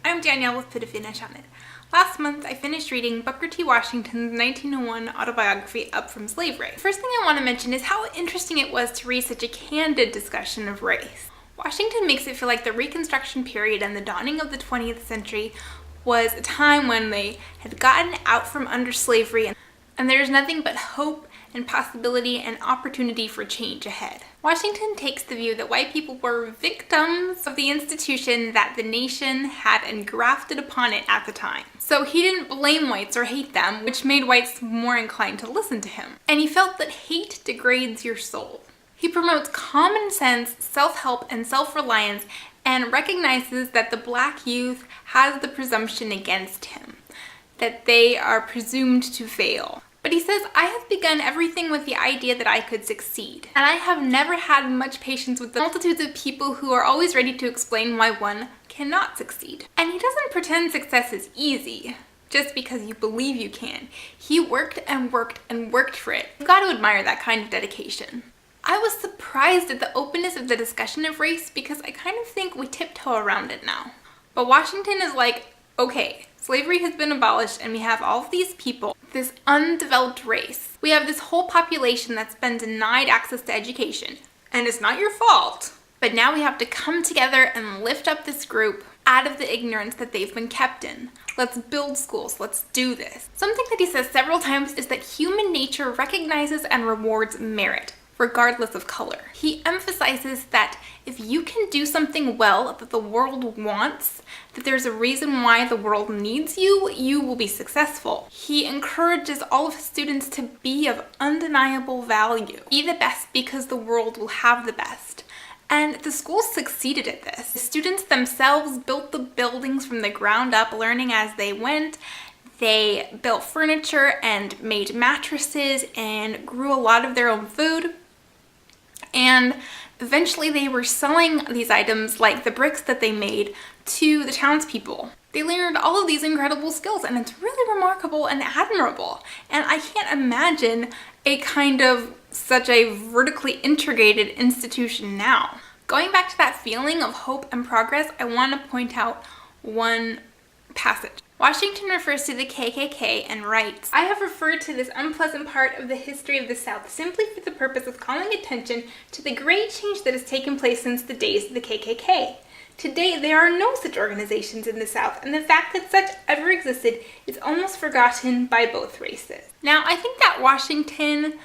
I'm Danielle with Put a Finish on It. Last month, I finished reading Booker T. Washington's 1901 autobiography, Up From Slavery. The first thing I want to mention is how interesting it was to read such a candid discussion of race. Washington makes it feel like the Reconstruction period and the dawning of the 20th century was a time when they had gotten out from under slavery and there's nothing but hope and possibility and opportunity for change ahead. Washington takes the view that white people were victims of the institution that the nation had engrafted upon it at the time. So he didn't blame whites or hate them, which made whites more inclined to listen to him. And he felt that hate degrades your soul. He promotes common sense, self-help, and self-reliance, and recognizes that the black youth has the presumption against him, that they are presumed to fail. But he says, I have begun everything with the idea that I could succeed. And I have never had much patience with the multitudes of people who are always ready to explain why one cannot succeed. And he doesn't pretend success is easy just because you believe you can. He worked and worked and worked for it. You've got to admire that kind of dedication. I was surprised at the openness of the discussion of race because I kind of think we tiptoe around it now. But Washington is like, okay, slavery has been abolished and we have all of these people, this undeveloped race. We have this whole population that's been denied access to education, and it's not your fault. But now we have to come together and lift up this group out of the ignorance that they've been kept in. Let's build schools, let's do this. Something that he says several times is that human nature recognizes and rewards merit, regardless of color. He emphasizes that if you can do something well that the world wants, that there's a reason why the world needs you, you will be successful. He encourages all of his students to be of undeniable value. Be the best because the world will have the best. And the schools succeeded at this. The students themselves built the buildings from the ground up, learning as they went. They built furniture and made mattresses and grew a lot of their own food. And eventually they were selling these items, like the bricks that they made, to the townspeople. They learned all of these incredible skills, and it's really remarkable and admirable. And I can't imagine a kind of such a vertically integrated institution now. Going back to that feeling of hope and progress, I want to point out one passage. Washington refers to the KKK and writes, I have referred to this unpleasant part of the history of the South simply for the purpose of calling attention to the great change that has taken place since the days of the KKK. Today, there are no such organizations in the South, and the fact that such ever existed is almost forgotten by both races. Now, I think that Washington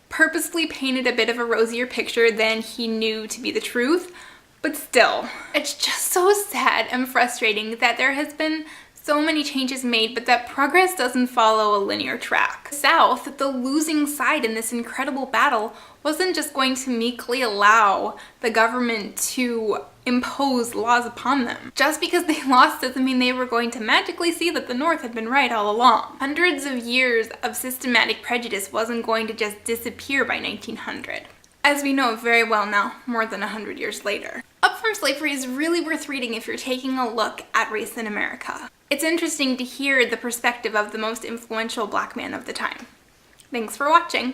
purposely painted a bit of a rosier picture than he knew to be the truth, but still, it's just so sad and frustrating that there has been so many changes made, but that progress doesn't follow a linear track. The South, the losing side in this incredible battle, wasn't just going to meekly allow the government to impose laws upon them. Just because they lost doesn't mean they were going to magically see that the North had been right all along. Hundreds of years of systematic prejudice wasn't going to just disappear by 1900. As we know very well now, more than 100 years later. Up From Slavery is really worth reading if you're taking a look at race in America. It's interesting to hear the perspective of the most influential black man of the time. Thanks for watching.